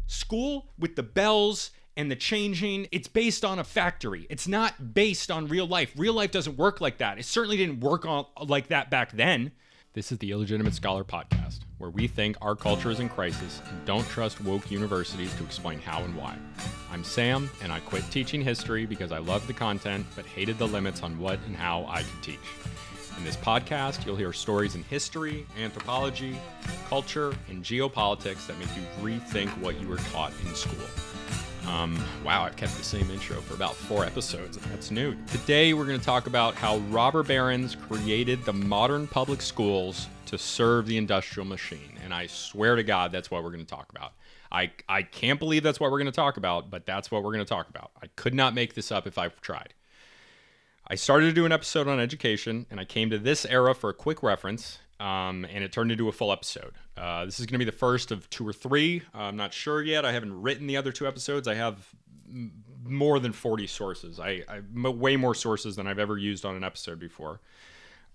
School with the bells and the changing, it's based on a factory. It's not based on real life. Real life doesn't work like that. It certainly didn't work like that back then. This is the Illegitimate Scholar Podcast, where we think our culture is in crisis and don't trust woke universities to explain how and why. I'm Sam, and I quit teaching history because I loved the content but hated the limits on what and how I could teach. In this podcast, you'll hear stories in history, anthropology, culture, and geopolitics that make you rethink what you were taught in school. Wow, I've kept the same intro for about 4 episodes. That's new. Today, we're going to talk about how robber barons created the modern public schools to serve the industrial machine. And I swear to God, that's what we're going to talk about. I can't believe that's what we're going to talk about, but that's what we're going to talk about. I could not make this up if I tried. I started to do an episode on education, and I came to this era for a quick reference, and it turned into a full episode. This is going to be the first of 2 or 3. I'm not sure yet. I haven't written the other 2 episodes. I have more than 40 sources. I way more sources than I've ever used on an episode before.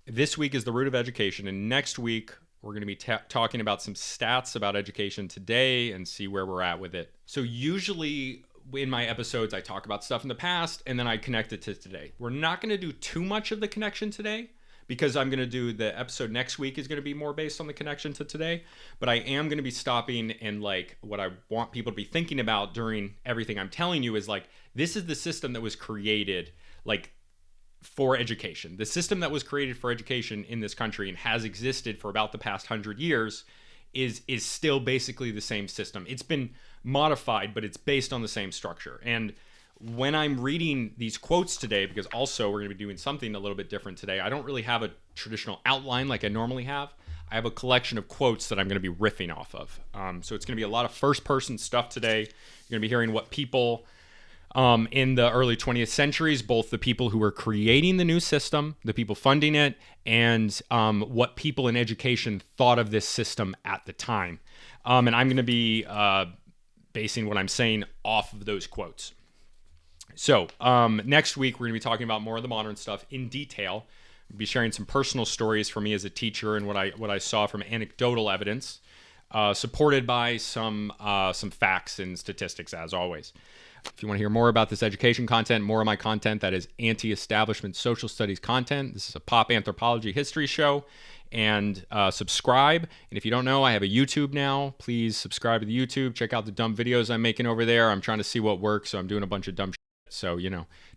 This week is the root of education, and next week we're going to be talking about some stats about education today and see where we're at with it. So usually in my episodes, I talk about stuff in the past and then I connect it to today. We're not going to do too much of the connection today because I'm going to do the episode next week is going to be more based on the connection to today. But I am going to be stopping and like what I want people to be thinking about during everything I'm telling you is like, this is the system that was created like for education. The system that was created for education in this country and has existed for about the past 100 years is still basically the same system. It's been modified, but it's based on the same structure. And when I'm reading these quotes today, because also we're going to be doing something a little bit different today, I don't really have a traditional outline like I normally have. I have a collection of quotes that I'm going to be riffing off of. So it's going to be a lot of first-person stuff today. You're going to be hearing what people in the early 20th centuries, both the people who were creating the new system, the people funding it, and what people in education thought of this system at the time. And I'm going to be basing what I'm saying off of those quotes. So next week, we're going to be talking about more of the modern stuff in detail. We'll be sharing some personal stories for me as a teacher and what I saw from anecdotal evidence, supported by some facts and statistics, as always. If you want to hear more about this education content, more of my content that is anti-establishment social studies content, this is a pop anthropology history show, and subscribe. And if you don't know, I have a YouTube now. Please subscribe to the YouTube. Check out the dumb videos I'm making over there. I'm trying to see what works, so I'm doing a bunch of dumb shit. So,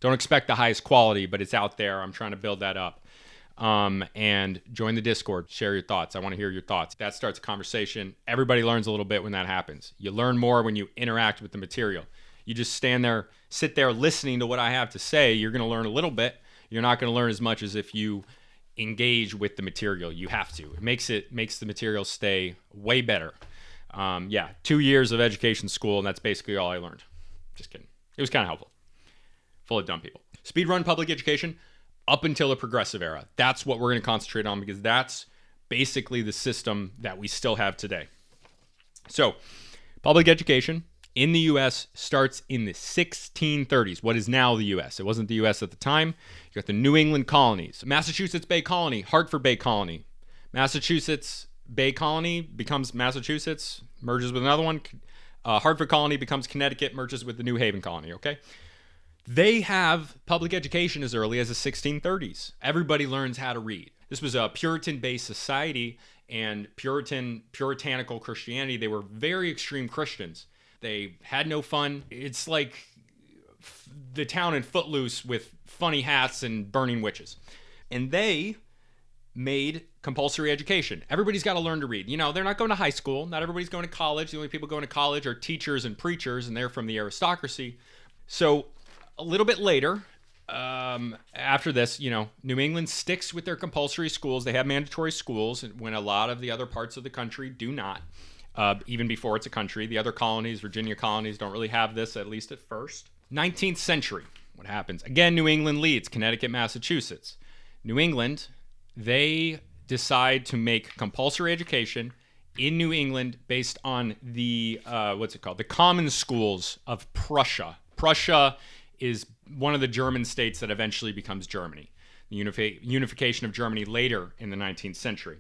don't expect the highest quality, but it's out there. I'm trying to build that up. And join the Discord. Share your thoughts. I want to hear your thoughts. That starts a conversation. Everybody learns a little bit when that happens. You learn more when you interact with the material. You just sit there listening to what I have to say. You're going to learn a little bit. You're not going to learn as much as if you engage with the material. You have to. It makes the material stay way better. 2 years of education school, and that's basically all I learned. Just kidding. It was kind of helpful. Full of dumb people. Speedrun public education up until the progressive era. That's what we're going to concentrate on because that's basically the system that we still have today. So, public education in the U.S. starts in the 1630s, what is now the U.S. It wasn't the U.S. at the time. You got the New England colonies, Massachusetts Bay Colony, Hartford Bay Colony. Massachusetts Bay Colony becomes Massachusetts, merges with another one. Hartford Colony becomes Connecticut, merges with the New Haven Colony, okay? They have public education as early as the 1630s. Everybody learns how to read. This was a Puritan-based society, and puritanical Christianity, they were very extreme Christians. They had no fun. It's like the town in Footloose with funny hats and burning witches. And they made compulsory education. Everybody's got to learn to read. They're not going to high school. Not everybody's going to college. The only people going to college are teachers and preachers, and they're from the aristocracy. So a little bit later, after this, New England sticks with their compulsory schools. They have mandatory schools when a lot of the other parts of the country do not. Even before it's a country. The other colonies, Virginia colonies, don't really have this, at least at first. 19th century, what happens? Again, New England leads, Connecticut, Massachusetts. New England, they decide to make compulsory education in New England based on the, the common schools of Prussia. Prussia is one of the German states that eventually becomes Germany. The unification of Germany later in the 19th century.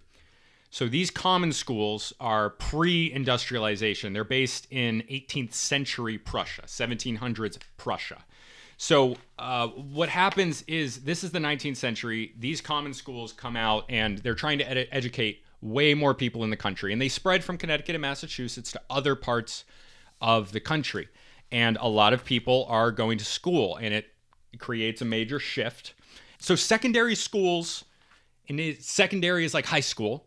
So these common schools are pre-industrialization. They're based in 18th century Prussia, 1700s Prussia. So what happens is, this is the 19th century. These common schools come out and they're trying to educate way more people in the country. And they spread from Connecticut and Massachusetts to other parts of the country. And a lot of people are going to school, and it creates a major shift. So secondary schools, and secondary is like high school.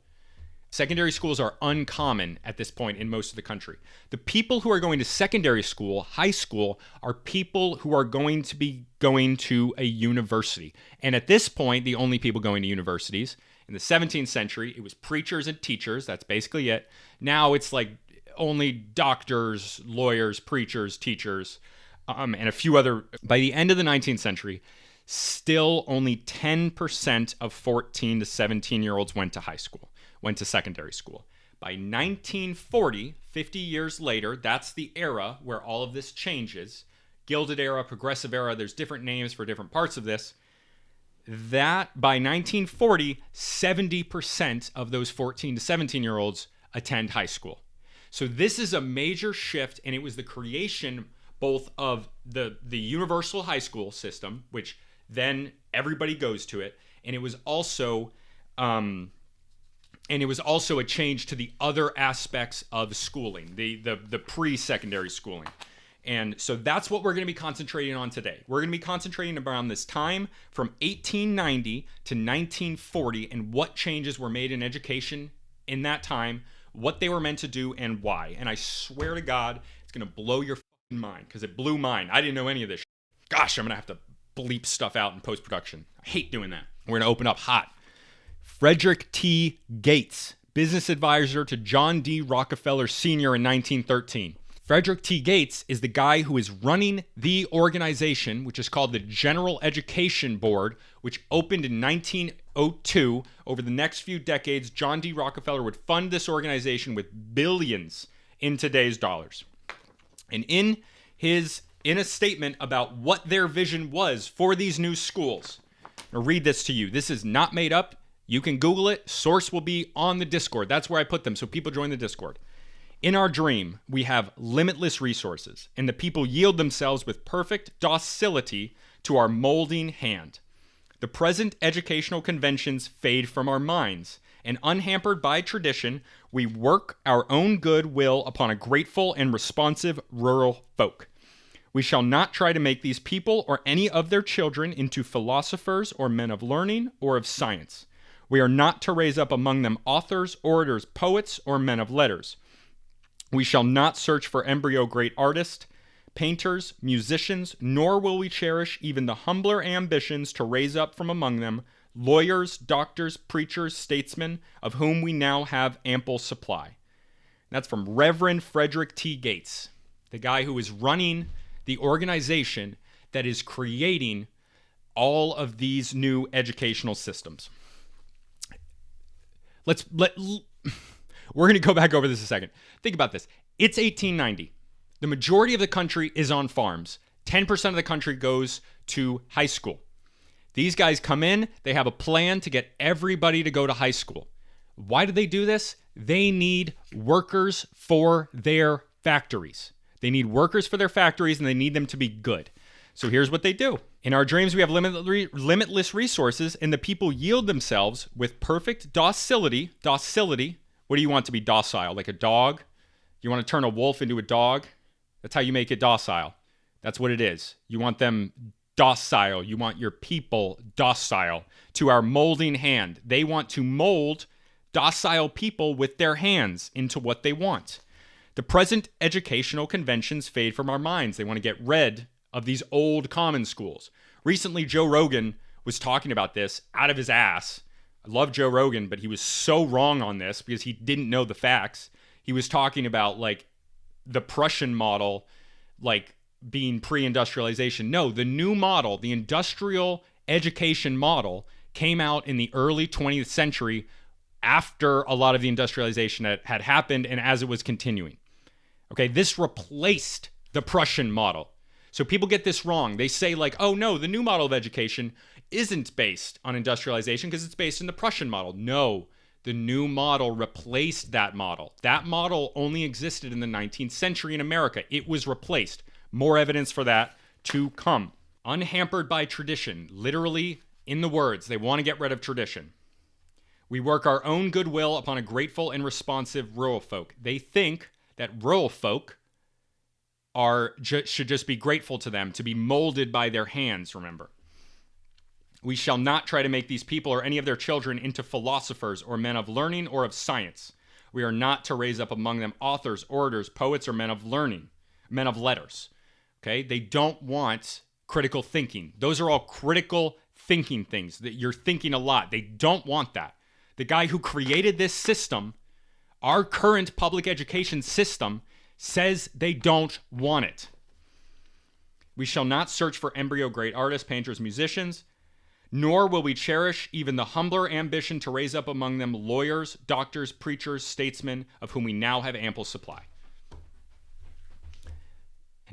Secondary schools are uncommon at this point in most of the country. The people who are going to secondary school, high school, are people who are going to be going to a university. And at this point, the only people going to universities, in the 17th century, it was preachers and teachers. That's basically it. Now it's like only doctors, lawyers, preachers, teachers, and a few other. By the end of the 19th century, still only 10% of 14 to 17-year-olds went to high school. Went to secondary school. By 1940, 50 years later, that's the era where all of this changes. Gilded era, progressive era, there's different names for different parts of this. That by 1940, 70% of those 14 to 17-year-olds attend high school. So this is a major shift, and it was the creation both of the universal high school system, which then everybody goes to it, and it was also a change to the other aspects of schooling, the pre-secondary schooling. And so that's what we're going to be concentrating on today. We're going to be concentrating around this time from 1890 to 1940 and what changes were made in education in that time, what they were meant to do, and why. And I swear to God, it's going to blow your fucking mind, because it blew mine. I didn't know any of this shit. Gosh, I'm going to have to bleep stuff out in post-production. I hate doing that. We're going to open up hot. Frederick T. Gates, business advisor to John D. Rockefeller Sr. in 1913. Frederick T. Gates is the guy who is running the organization, which is called the General Education Board, which opened in 1902. Over the next few decades, John D. Rockefeller would fund this organization with billions in today's dollars. And in a statement about what their vision was for these new schools, I'll read this to you. This is not made up. You can Google it. Source will be on the Discord. That's where I put them, so people join the Discord. In our dream, we have limitless resources, and the people yield themselves with perfect docility to our molding hand. The present educational conventions fade from our minds, and unhampered by tradition, we work our own good will upon a grateful and responsive rural folk. We shall not try to make these people or any of their children into philosophers or men of learning or of science. We are not to raise up among them authors, orators, poets, or men of letters. We shall not search for embryo great artists, painters, musicians, nor will we cherish even the humbler ambitions to raise up from among them lawyers, doctors, preachers, statesmen, of whom we now have ample supply. That's from Reverend Frederick T. Gates, the guy who is running the organization that is creating all of these new educational systems. We're going to go back over this a second. Think about this. It's 1890. The majority of the country is on farms. 10% of the country goes to high school. These guys come in. They have a plan to get everybody to go to high school. Why do they do this? They need workers for their factories. They need workers for their factories, and they need them to be good. So here's what they do. In our dreams, we have limitless resources, and the people yield themselves with perfect docility. Docility. What do you want to be docile? Like a dog? You want to turn a wolf into a dog? That's how you make it docile. That's what it is. You want them docile. You want your people docile to our molding hand. They want to mold docile people with their hands into what they want. The present educational conventions fade from our minds. They want to get rid of these old common schools. Recently, Joe Rogan was talking about this out of his ass. I love Joe Rogan, but he was so wrong on this because he didn't know the facts. He was talking about like the Prussian model, like being pre-industrialization. No, the new model, the industrial education model, came out in the early 20th century after a lot of the industrialization that had happened and as it was continuing. Okay, this replaced the Prussian model. So people get this wrong. They say like, oh no, the new model of education isn't based on industrialization because it's based in the Prussian model. No, The new model replaced that model. That model only existed in the 19th century in America. It was replaced. More evidence for that to come. Unhampered by tradition, literally in the words, they want to get rid of tradition. We work our own goodwill upon a grateful and responsive rural folk. They think that rural folk should just be grateful to them, to be molded by their hands, remember. We shall not try to make these people or any of their children into philosophers or men of learning or of science. We are not to raise up among them authors, orators, poets, or men of learning, men of letters. Okay? They don't want critical thinking. Those are all critical thinking things, that you're thinking a lot. They don't want that. The guy who created this system, our current public education system, says they don't want it. We shall not search for embryo great artists, painters, musicians, nor will we cherish even the humbler ambition to raise up among them lawyers, doctors, preachers, statesmen, of whom we now have ample supply.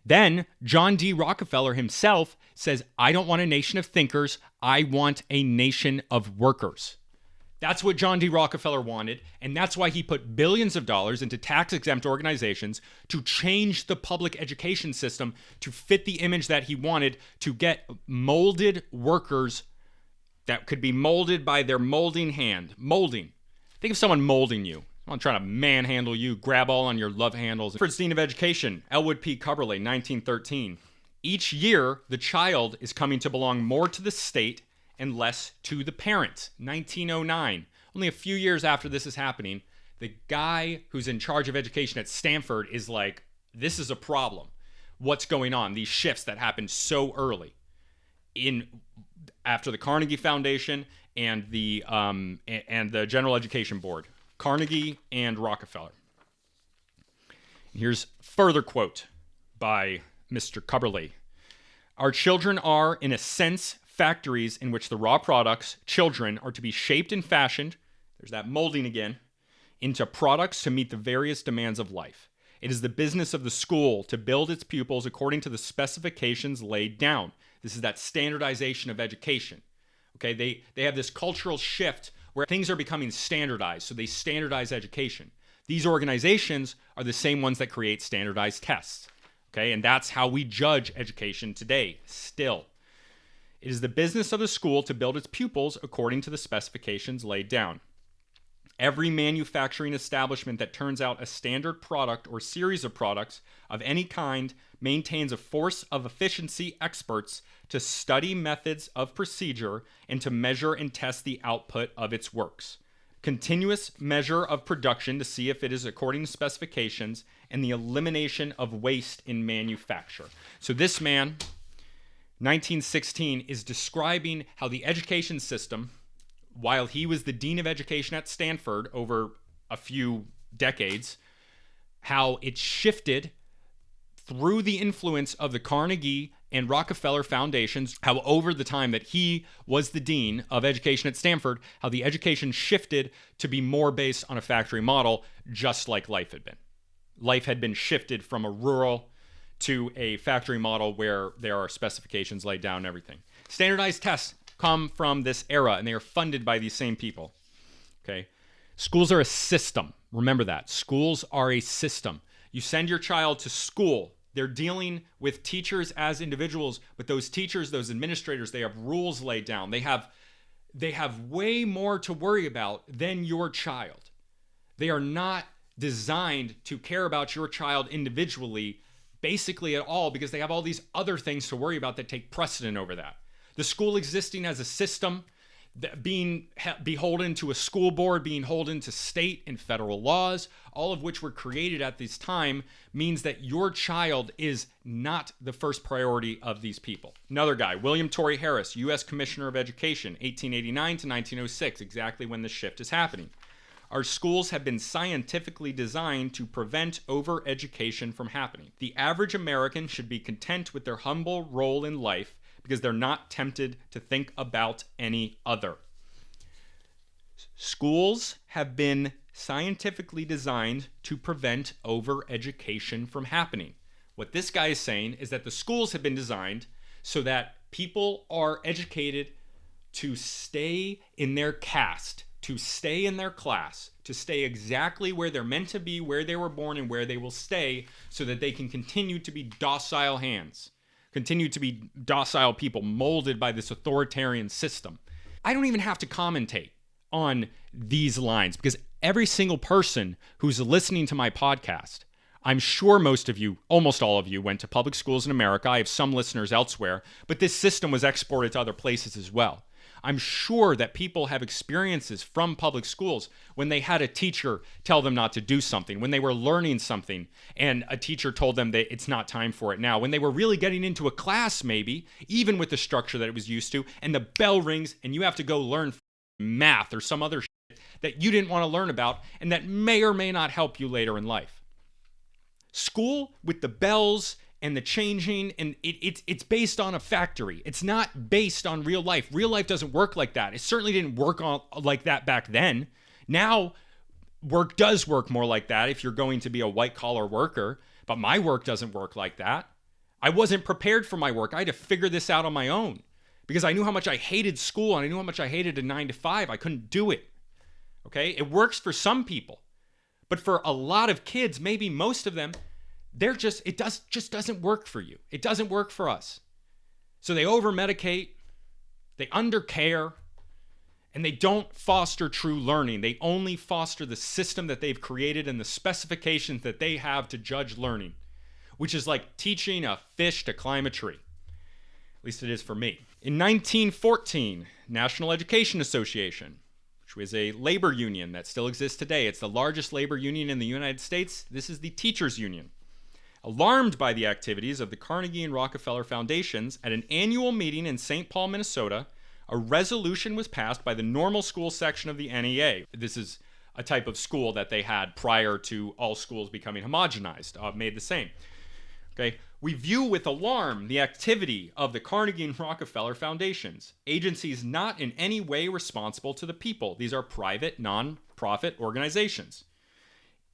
Then John D. Rockefeller himself says, I don't want a nation of thinkers, I want a nation of workers. That's what John D. Rockefeller wanted, and that's why he put billions of dollars into tax-exempt organizations to change the public education system to fit the image that he wanted, to get molded workers that could be molded by their molding hand. Molding. Think of someone molding you. I'm not trying to manhandle you, grab all on your love handles. First Dean of Education, Elwood P. Cubberley, 1913. Each year, the child is coming to belong more to the state and less to the parent. 1909. Only a few years after this is happening, the guy who's in charge of education at Stanford is like, this is a problem. What's going on? These shifts that happened so early after the Carnegie Foundation and the General Education Board. Carnegie and Rockefeller. Here's further quote by Mr. Cubberley. Our children are, in a sense, factories in which the raw products, children, are to be shaped and fashioned, there's that molding again, into products to meet the various demands of life. It is the business of the school to build its pupils according to the specifications laid down. This is that standardization of education. Okay, they have this cultural shift where things are becoming standardized, so they standardize education. These organizations are the same ones that create standardized tests. Okay, and that's how we judge education today, still. It is the business of the school to build its pupils according to the specifications laid down. Every manufacturing establishment that turns out a standard product or series of products of any kind maintains a force of efficiency experts to study methods of procedure and to measure and test the output of its works. Continuous measure of production to see if it is according to specifications, and the elimination of waste in manufacture. So this man, 1916, is describing how the education system, while he was the dean of education at Stanford over a few decades, how it shifted through the influence of the Carnegie and Rockefeller foundations, how over the time that he was the dean of education at Stanford, how the education shifted to be more based on a factory model, just like life had been. Life had been shifted from a rural to a factory model where there are specifications laid down and everything. Standardized tests come from this era, and they are funded by these same people. Okay, schools are a system. Remember that. Schools are a system. You send your child to school. They're dealing with teachers as individuals, but those teachers, those administrators, they have rules laid down. They have way more to worry about than your child. They are not designed to care about your child individually, basically at all, because they have all these other things to worry about that take precedent over that. The school existing as a system, being beholden to a school board, being beholden to state and federal laws, all of which were created at this time, means that your child is not the first priority of these people. Another guy, William Torrey Harris, U.S. Commissioner of Education, 1889 to 1906, exactly when the shift is happening. Our schools have been scientifically designed to prevent over-education from happening. The average American should be content with their humble role in life because they're not tempted to think about any other. Schools have been scientifically designed to prevent over-education from happening. What this guy is saying is that the schools have been designed so that people are educated to stay in their caste, to stay in their class, to stay exactly where they're meant to be, where they were born, and where they will stay, so that they can continue to be docile hands, continue to be docile people molded by this authoritarian system. I don't even have to commentate on these lines, because every single person who's listening to my podcast, I'm sure most of you, almost all of you, went to public schools in America. I have some listeners elsewhere, but this system was exported to other places as well. I'm sure that people have experiences from public schools when they had a teacher tell them not to do something, when they were learning something and a teacher told them that it's not time for it now, when they were really getting into a class maybe, even with the structure that it was used to, and the bell rings and you have to go learn math or some other shit that you didn't want to learn about and that may or may not help you later in life. School with the bells and the changing, and it's based on a factory. It's not based on real life. Real life doesn't work like that. It certainly didn't work like that back then. Now, work does work more like that if you're going to be a white-collar worker, but my work doesn't work like that. I wasn't prepared for my work. I had to figure this out on my own because I knew how much I hated school and I knew how much I hated a 9-to-5. I couldn't do it. Okay? It works for some people. But for a lot of kids, maybe most of them, it just doesn't work for you. It doesn't work for us. So they over-medicate, they undercare, and they don't foster true learning. They only foster the system that they've created and the specifications that they have to judge learning, which is like teaching a fish to climb a tree. At least it is for me. In 1914, National Education Association, which was a labor union that still exists today. It's the largest labor union in the United States. This is the teachers' union. Alarmed by the activities of the Carnegie and Rockefeller foundations, at an annual meeting in St. Paul, Minnesota, a resolution was passed by the normal school section of the NEA. This is a type of school that they had prior to all schools becoming homogenized, made the same. Okay. We view with alarm the activity of the Carnegie and Rockefeller foundations, agencies not in any way responsible to the people. These are private, non-profit organizations.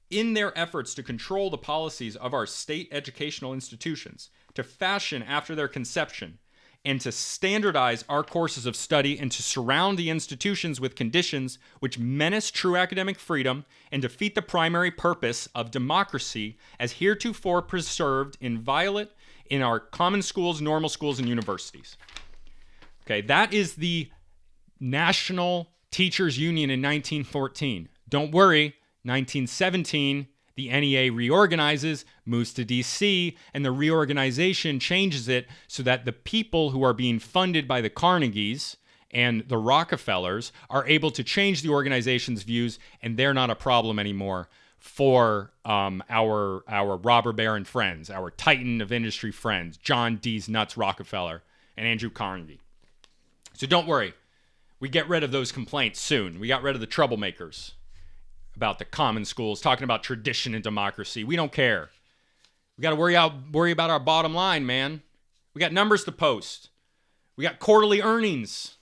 In their efforts to control the policies of our state educational institutions, to fashion after their conception, and to standardize our courses of study and to surround the institutions with conditions which menace true academic freedom and defeat the primary purpose of democracy as heretofore preserved inviolate in our common schools, normal schools, and universities. Okay, that is the National Teachers Union in 1914. Don't worry, 1917, the NEA reorganizes, moves to DC, and the reorganization changes it so that the people who are being funded by the Carnegies and the Rockefellers are able to change the organization's views, and they're not a problem anymore for our robber baron friends, our titan of industry friends, John D's Nuts Rockefeller and Andrew Carnegie. So don't worry, we get rid of those complaints soon. We got rid of the troublemakers about the common schools, talking about tradition and democracy. We don't care. We got to worry about our bottom line, man. We got numbers to post. We got quarterly earnings.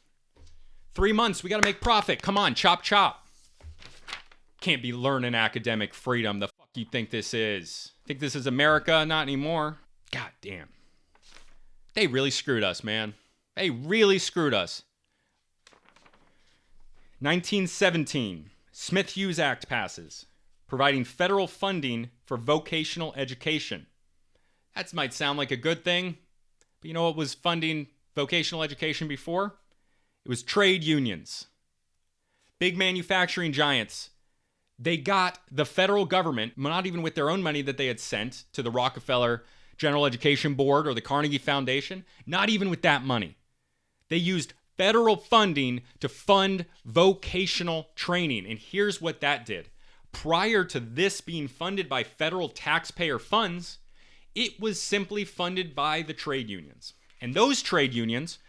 3 months, we got to make profit. Come on, chop, chop. Can't be learning academic freedom. The fuck you think this is? Think this is America? Not anymore. God damn. They really screwed us, man. They really screwed us. 1917. Smith-Hughes Act passes, providing federal funding for vocational education. That might sound like a good thing, but you know what was funding vocational education before? It was trade unions. Big manufacturing giants. They got the federal government, not even with their own money that they had sent to the Rockefeller General Education Board or the Carnegie Foundation, not even with that money. They used federal funding to fund vocational training. And here's what that did. Prior to this being funded by federal taxpayer funds, it was simply funded by the trade unions. And those trade unions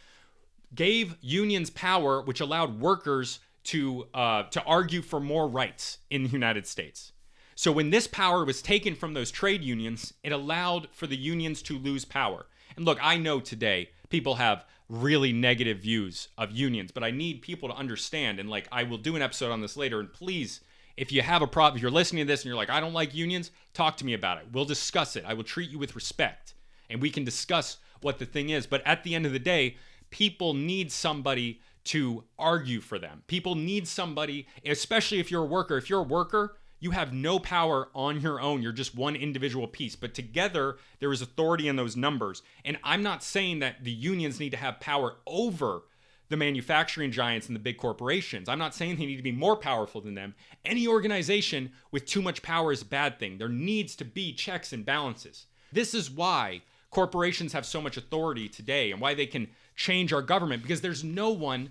gave unions power, which allowed workers to argue for more rights in the United States. So when this power was taken from those trade unions, it allowed for the unions to lose power. And look, I know today people have really negative views of unions, but I need people to understand, and like I will do an episode on this later, and please, if you have a problem, if you're listening to this and you're like, I don't like unions, talk to me about it. We'll discuss it. I will treat you with respect, and we can discuss what the thing is. But at the end of the day, people need somebody to argue for them. People need somebody, especially if you're a worker. If you're a worker, you have no power on your own. You're just one individual piece. But together, there is authority in those numbers. And I'm not saying that the unions need to have power over the manufacturing giants and the big corporations. I'm not saying they need to be more powerful than them. Any organization with too much power is a bad thing. There needs to be checks and balances. This is why corporations have so much authority today and why they can change our government, because there's no one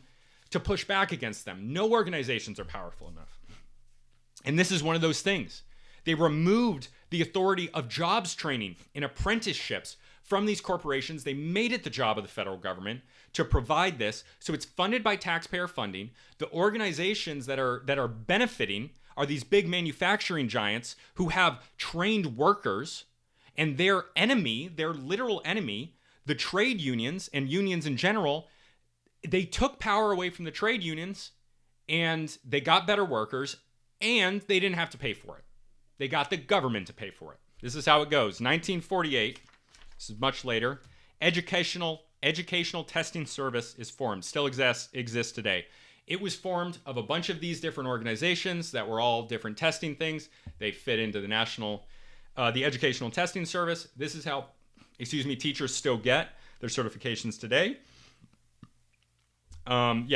to push back against them. No organizations are powerful enough. And this is one of those things. They removed the authority of jobs training and apprenticeships from these corporations. They made it the job of the federal government to provide this. So it's funded by taxpayer funding. The organizations that are benefiting are these big manufacturing giants who have trained workers, and their enemy, their literal enemy, the trade unions and unions in general, they took power away from the trade unions and they got better workers and they didn't have to pay for it. They got the government to pay for it. This is how it goes. 1948, this is much later, educational testing service is formed, still exists today. It was formed of a bunch of these different organizations that were all different testing things. They fit into the educational testing service. This is how, teachers still get their certifications today. And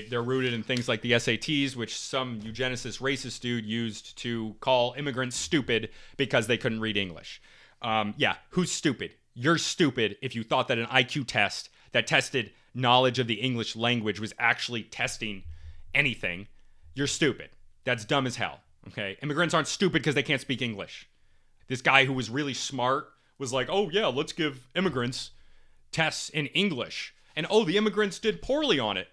they're rooted in things like the SATs, which some eugenicist racist dude used to call immigrants stupid because they couldn't read English. Who's stupid? You're stupid if you thought that an IQ test that tested knowledge of the English language was actually testing anything. You're stupid. That's dumb as hell. Okay? Immigrants aren't stupid because they can't speak English. This guy who was really smart was like, oh yeah, let's give immigrants tests in English. And oh, the immigrants did poorly on it.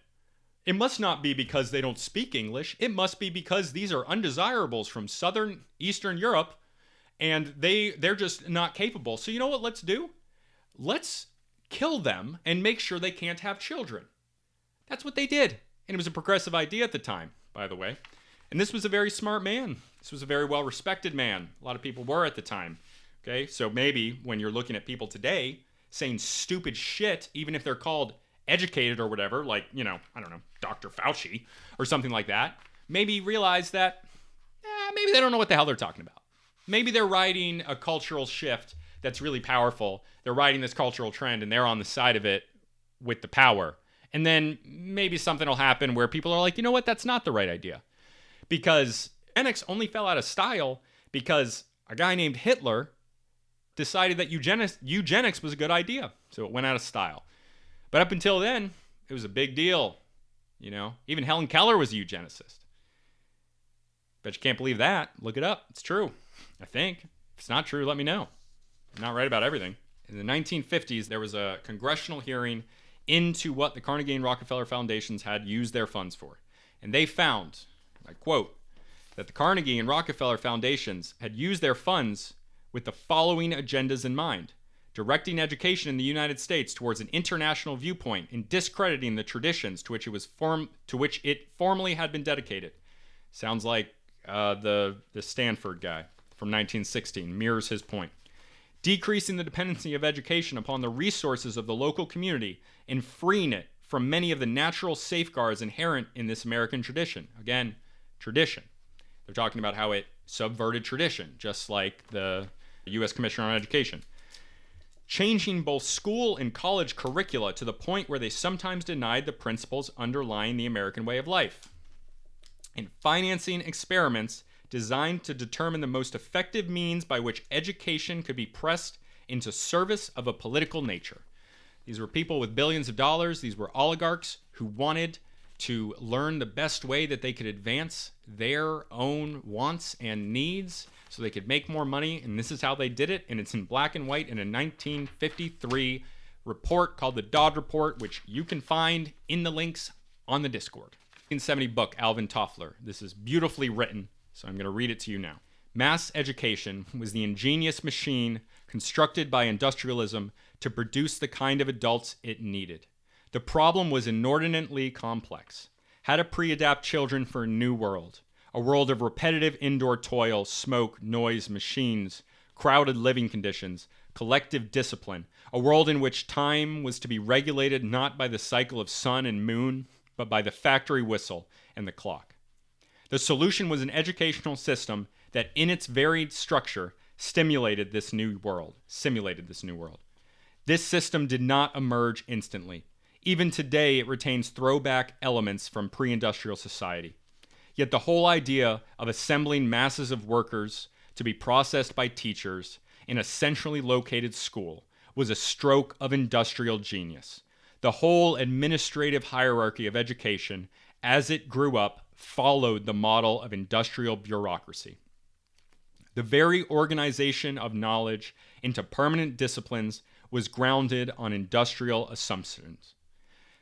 It must not be because they don't speak English. It must be because these are undesirables from Southern Eastern Europe and they're just not capable. So you know what let's do? Let's kill them and make sure they can't have children. That's what they did. And it was a progressive idea at the time, by the way. And this was a very smart man. This was a very well-respected man. A lot of people were at the time. Okay, so maybe when you're looking at people today saying stupid shit, even if they're called educated or whatever, like, I don't know, Dr. Fauci or something like that, maybe realize that maybe they don't know what the hell they're talking about. Maybe they're riding a cultural shift that's really powerful. They're riding this cultural trend and they're on the side of it with the power. And then maybe something will happen where people are like, you know what, that's not the right idea. Because eugenics only fell out of style because a guy named Hitler decided that eugenics was a good idea. So it went out of style. But up until then, it was a big deal. Even Helen Keller was a eugenicist. Bet you can't believe that. Look it up. It's true. I think. If it's not true, let me know. I'm not right about everything. In the 1950s, there was a congressional hearing into what the Carnegie and Rockefeller foundations had used their funds for. And they found, I quote, that the Carnegie and Rockefeller foundations had used their funds with the following agendas in mind: directing education in the United States towards an international viewpoint and discrediting the traditions to which it formally had been dedicated. Sounds like the Stanford guy from 1916 mirrors his point. Decreasing the dependency of education upon the resources of the local community and freeing it from many of the natural safeguards inherent in this American tradition. Again, tradition. They're talking about how it subverted tradition, just like the U.S. Commissioner on Education. Changing both school and college curricula to the point where they sometimes denied the principles underlying the American way of life. And financing experiments designed to determine the most effective means by which education could be pressed into service of a political nature. These were people with billions of dollars. These were oligarchs who wanted to learn the best way that they could advance their own wants and needs so they could make more money. And this is how they did it. And it's in black and white in a 1953 report called the Dodd Report, which you can find in the links on the Discord. 1970 book, Alvin Toffler. This is beautifully written, so I'm going to read it to you now. Mass education was the ingenious machine constructed by industrialism to produce the kind of adults it needed. The problem was inordinately complex. How to pre-adapt children for a new world. A world of repetitive indoor toil, smoke, noise, machines, crowded living conditions, collective discipline. A world in which time was to be regulated not by the cycle of sun and moon, but by the factory whistle and the clock. The solution was an educational system that in its varied structure simulated this new world. This system did not emerge instantly. Even today, it retains throwback elements from pre-industrial society. Yet the whole idea of assembling masses of workers to be processed by teachers in a centrally located school was a stroke of industrial genius. The whole administrative hierarchy of education, as it grew up, followed the model of industrial bureaucracy. The very organization of knowledge into permanent disciplines was grounded on industrial assumptions.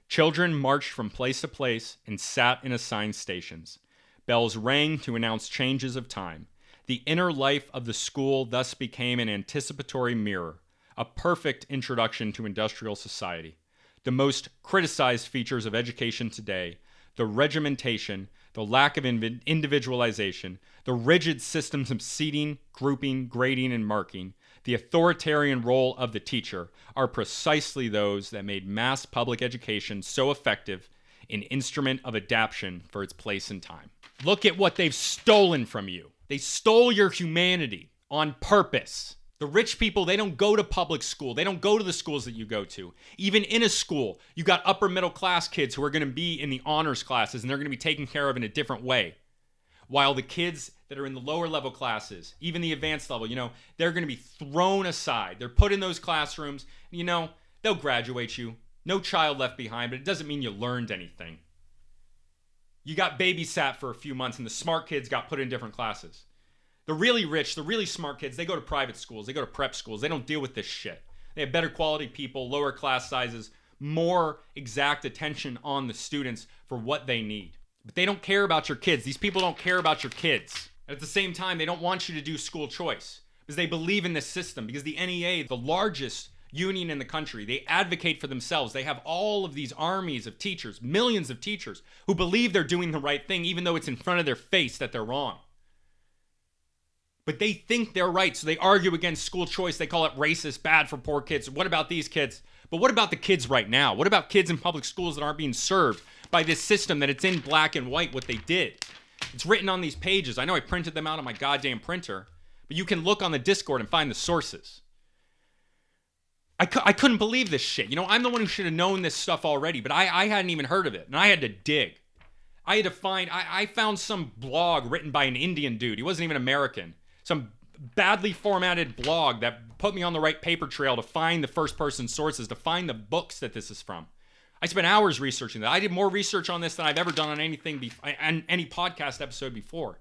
Children marched from place to place and sat in assigned stations. Bells rang to announce changes of time. The inner life of the school thus became an anticipatory mirror, a perfect introduction to industrial society. The most criticized features of education today, the regimentation, the lack of individualization, the rigid systems of seating, grouping, grading, and marking, the authoritarian role of the teacher, are precisely those that made mass public education so effective, an instrument of adaptation for its place and time. Look at what they've stolen from you. They stole your humanity on purpose. The rich people, they don't go to public school. They don't go to the schools that you go to. Even in a school, you got upper middle class kids who are going to be in the honors classes and they're going to be taken care of in a different way. While the kids that are in the lower level classes, even the advanced level, they're going to be thrown aside. They're put in those classrooms. They'll graduate you. No child left behind, but it doesn't mean you learned anything. You got babysat for a few months and the smart kids got put in different classes. The really rich, the really smart kids, they go to private schools, they go to prep schools, they don't deal with this shit. They have better quality people, lower class sizes, more exact attention on the students for what they need. But they don't care about your kids. These people don't care about your kids. And at the same time, they don't want you to do school choice because they believe in this system, because the NEA, the largest union in the country, they advocate for themselves. They have all of these armies of teachers, millions of teachers who believe they're doing the right thing, even though it's in front of their face that they're wrong. But they think they're right, so they argue against school choice. They call it racist, bad for poor kids. What about these kids? But what about the kids right now? What about kids in public schools that aren't being served by this system that it's in black and white what they did? It's written on these pages. I know I printed them out on my goddamn printer, but you can look on the Discord and find the sources. I couldn't believe this shit. I'm the one who should have known this stuff already, but I hadn't even heard of it, and I had to dig. I had to find, I found some blog written by an Indian dude. He wasn't even American. Some badly formatted blog that put me on the right paper trail to find the first person sources, to find the books that this is from. I spent hours researching that. I did more research on this than I've ever done on anything on any podcast episode before.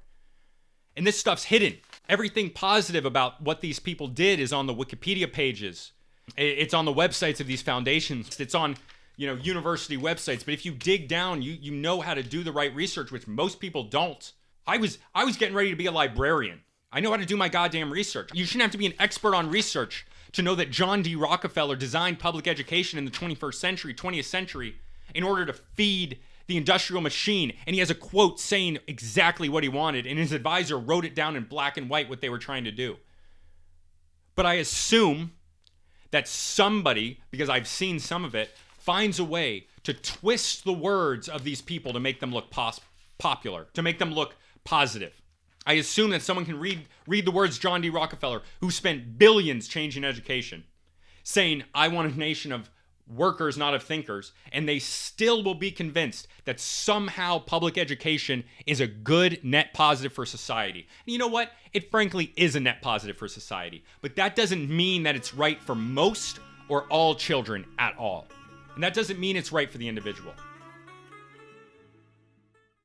And this stuff's hidden. Everything positive about what these people did is on the Wikipedia pages. It's on the websites of these foundations. It's on, university websites. But if you dig down, you know how to do the right research, which most people don't. I was getting ready to be a librarian. I know how to do my goddamn research. You shouldn't have to be an expert on research to know that John D. Rockefeller designed public education in the 20th century, in order to feed the industrial machine. And he has a quote saying exactly what he wanted, and his advisor wrote it down in black and white what they were trying to do. But I assume that somebody, because I've seen some of it, finds a way to twist the words of these people to make them look popular, to make them look positive. I assume that someone can read the words John D. Rockefeller, who spent billions changing education, saying, I want a nation of workers, not of thinkers, and they still will be convinced that somehow public education is a good net positive for society. And you know what? It frankly is a net positive for society, but that doesn't mean that it's right for most or all children at all. And that doesn't mean it's right for the individual.